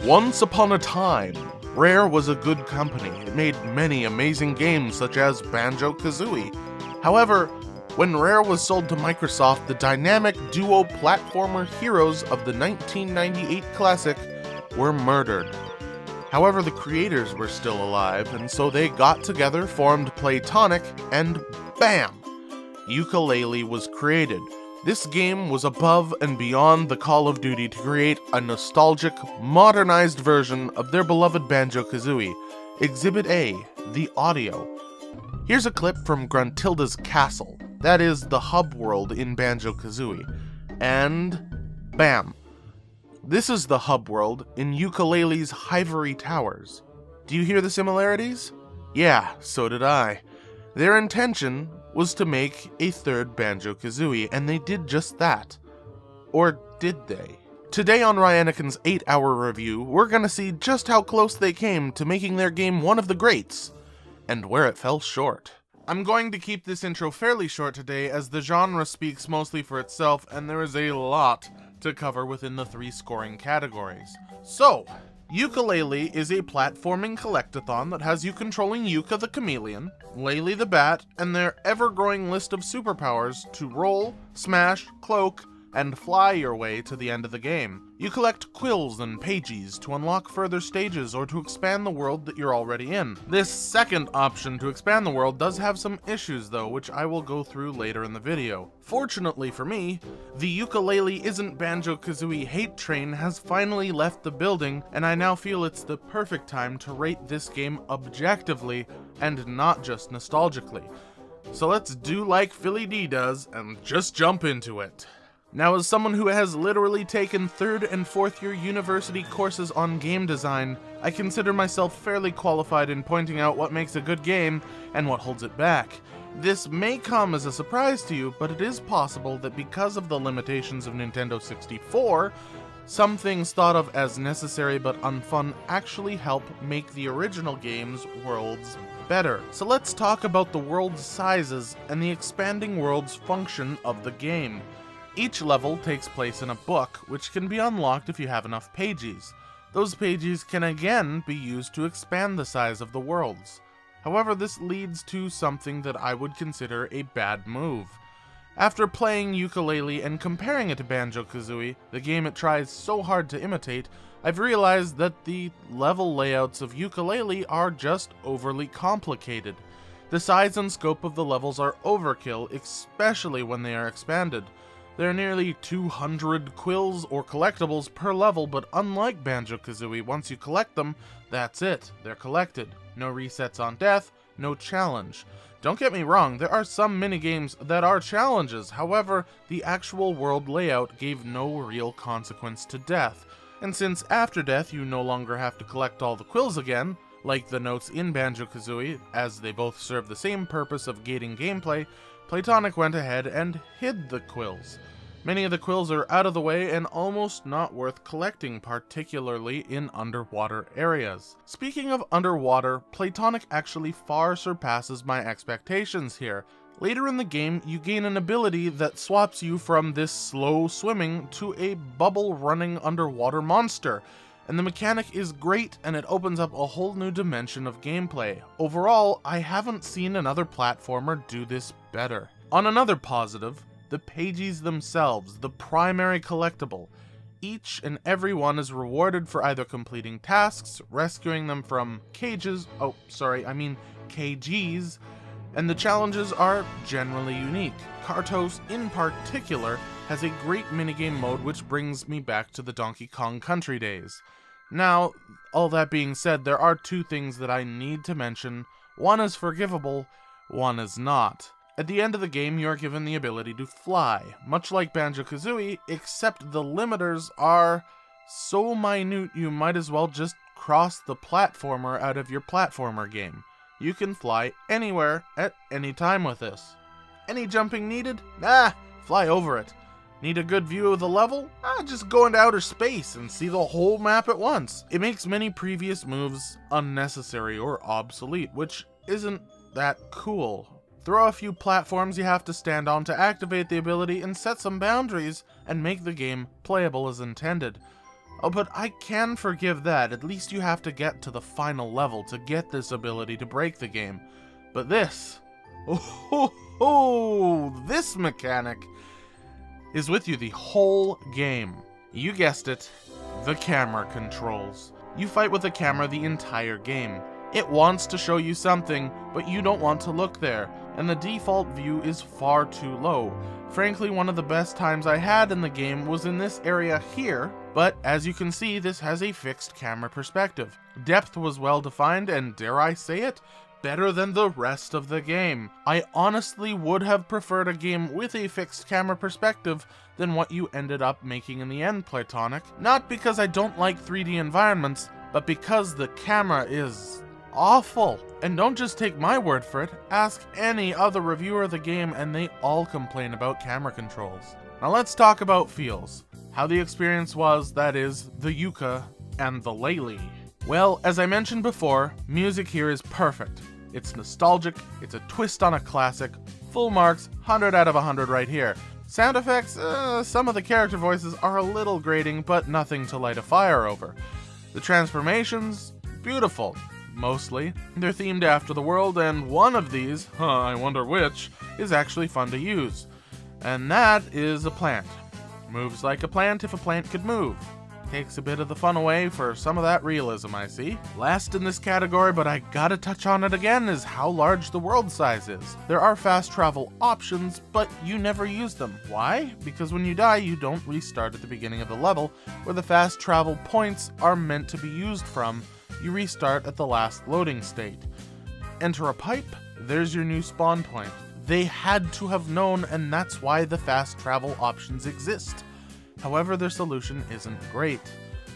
Once upon a time, Rare was a good company. It made many amazing games such as Banjo Kazooie. However, when Rare was sold to Microsoft, the dynamic duo platformer heroes of the 1998 classic were murdered. However, the creators were still alive, and so they got together, formed Playtonic, and bam! Yooka Laylee was created. This game was above and beyond the Call of Duty to create a nostalgic, modernized version of their beloved Banjo Kazooie. Exhibit A, the audio. Here's a clip from Gruntilda's castle, that is the hub world in Banjo Kazooie. And bam! This is the hub world in Yooka Laylee's Ivory Towers. Do you hear the similarities? Yeah, so did I. Their intention was to make a third Banjo Kazooie, and they did just that. Or did they? Today on Ryeniken's 8-hour review, we're gonna see just how close they came to making their game one of the greats, and where it fell short. I'm going to keep this intro fairly short today, as the genre speaks mostly for itself, and there is a lot to cover within the 3 scoring categories. So, Yooka Laylee is a platforming collectathon that has you controlling Yooka the chameleon, Laylee the bat, and their ever-growing list of superpowers to roll, smash, cloak, and fly your way to the end of the game. You collect quills and pages to unlock further stages or to expand the world that you're already in. This second option to expand the world does have some issues though, which I will go through later in the video. Fortunately for me, the Yooka Laylee Isn't Banjo Kazooie hate train has finally left the building, and I now feel it's the perfect time to rate this game objectively and not just nostalgically. So let's do like Philly D does and just jump into it. Now, as someone who has literally taken 3rd and 4th year university courses on game design, I consider myself fairly qualified in pointing out what makes a good game and what holds it back. This may come as a surprise to you, but it is possible that because of the limitations of Nintendo 64, some things thought of as necessary but unfun actually help make the original game's worlds better. So let's talk about the world sizes and the expanding worlds function of the game. Each level takes place in a book, which can be unlocked if you have enough pages. Those pages can again be used to expand the size of the worlds. However, this leads to something that I would consider a bad move. After playing Yooka Laylee and comparing it to Banjo Kazooie, the game it tries so hard to imitate, I've realized that the level layouts of Yooka Laylee are just overly complicated. The size and scope of the levels are overkill, especially when they are expanded. There are nearly 200 quills or collectibles per level, but unlike Banjo Kazooie, once you collect them, that's it, they're collected. No resets on death, no challenge. Don't get me wrong, there are some minigames that are challenges, however, the actual world layout gave no real consequence to death. And since after death you no longer have to collect all the quills again, like the notes in Banjo Kazooie, as they both serve the same purpose of gating gameplay, Playtonic went ahead and hid the quills. Many of the quills are out of the way and almost not worth collecting, particularly in underwater areas. Speaking of underwater, Playtonic actually far surpasses my expectations here. Later in the game, you gain an ability that swaps you from this slow swimming to a bubble running underwater monster. And the mechanic is great, and it opens up a whole new dimension of gameplay. Overall, I haven't seen another platformer do this better. On another positive, the pages themselves, the primary collectible. Each and every one is rewarded for either completing tasks, rescuing them from KGs, and the challenges are generally unique. Kartos, in particular, has a great minigame mode which brings me back to the Donkey Kong Country days. Now, all that being said, there are 2 things that I need to mention. One is forgivable, one is not. At the end of the game, you are given the ability to fly, much like Banjo Kazooie, except the limiters are so minute you might as well just cross the platformer out of your platformer game. You can fly anywhere at any time with this. Any jumping needed? Nah, fly over it. Need a good view of the level? Just go into outer space and see the whole map at once. It makes many previous moves unnecessary or obsolete, which isn't that cool. Throw a few platforms you have to stand on to activate the ability and set some boundaries and make the game playable as intended. Oh, but I can forgive that. At least you have to get to the final level to get this ability to break the game. But this, this mechanic is with you the whole game. You guessed it, the camera controls. You fight with the camera the entire game. It wants to show you something, but you don't want to look there, and the default view is far too low. Frankly, one of the best times I had in the game was in this area here, but as you can see, this has a fixed camera perspective. Depth was well defined, and dare I say it, better than the rest of the game. I honestly would have preferred a game with a fixed camera perspective than what you ended up making in the end, Platonic. Not because I don't like 3D environments, but because the camera is awful. And don't just take my word for it, ask any other reviewer of the game and they all complain about camera controls. Now let's talk about feels. How the experience was, that is, the Yooka and the Laylee. Well, as I mentioned before, music here is perfect. It's nostalgic, it's a twist on a classic, full marks, 100 out of 100 right here. Sound effects, some of the character voices are a little grating, but nothing to light a fire over. The transformations, beautiful. Mostly. They're themed after the world, and one of these, I wonder which, is actually fun to use. And that is a plant. Moves like a plant if a plant could move. Takes a bit of the fun away for some of that realism, I see. Last in this category, but I gotta touch on it again, is how large the world size is. There are fast travel options, but you never use them. Why? Because when you die, you don't restart at the beginning of the level, where the fast travel points are meant to be used from. You restart at the last loading state. Enter a pipe, there's your new spawn point. They had to have known, and that's why the fast travel options exist. However, their solution isn't great.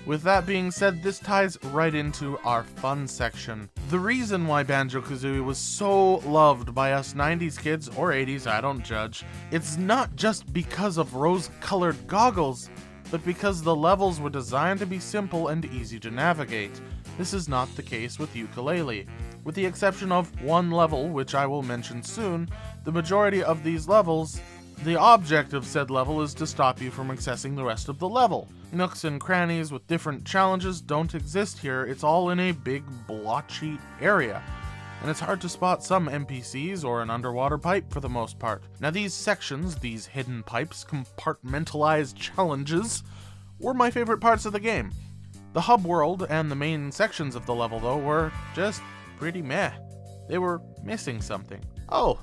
With that being said, this ties right into our fun section. The reason why Banjo Kazooie was so loved by us 90s kids, or 80s, I don't judge, it's not just because of rose-colored goggles, but because the levels were designed to be simple and easy to navigate. This is not the case with Yooka Laylee. With the exception of one level, which I will mention soon, the majority of these levels, the object of said level is to stop you from accessing the rest of the level. Nooks and crannies with different challenges don't exist here, it's all in a big blotchy area. And it's hard to spot some NPCs or an underwater pipe for the most part. Now these sections, these hidden pipes, compartmentalized challenges, were my favorite parts of the game. The hub world and the main sections of the level, though, were just pretty meh. They were missing something. Oh,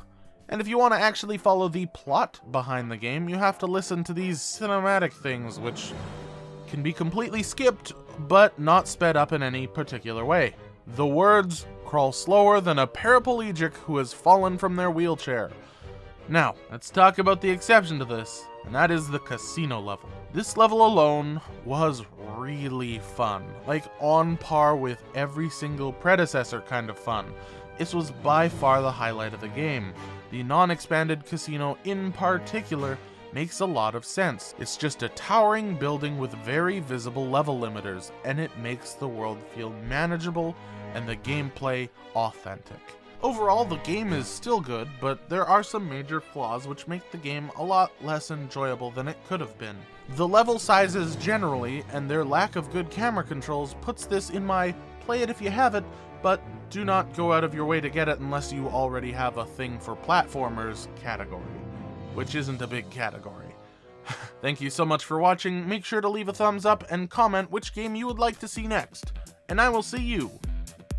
and if you want to actually follow the plot behind the game, you have to listen to these cinematic things, which can be completely skipped, but not sped up in any particular way. The words crawl slower than a paraplegic who has fallen from their wheelchair. Now, let's talk about the exception to this, and that is the casino level. This level alone was really fun, like on par with every single predecessor kind of fun. This was by far the highlight of the game. The non-expanded casino in particular makes a lot of sense. It's just a towering building with very visible level limiters, and it makes the world feel manageable and the gameplay authentic. Overall, the game is still good, but there are some major flaws which make the game a lot less enjoyable than it could have been. The level sizes generally, and their lack of good camera controls puts this in my play it if you have it, but do not go out of your way to get it unless you already have a thing for platformers category, which isn't a big category. Thank you so much for watching. Make sure to leave a thumbs up and comment which game you would like to see next, and I will see you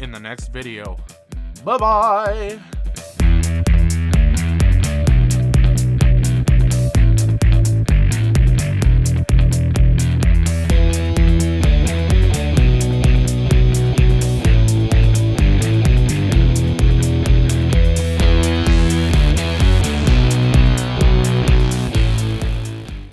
in the next video. Bye-bye!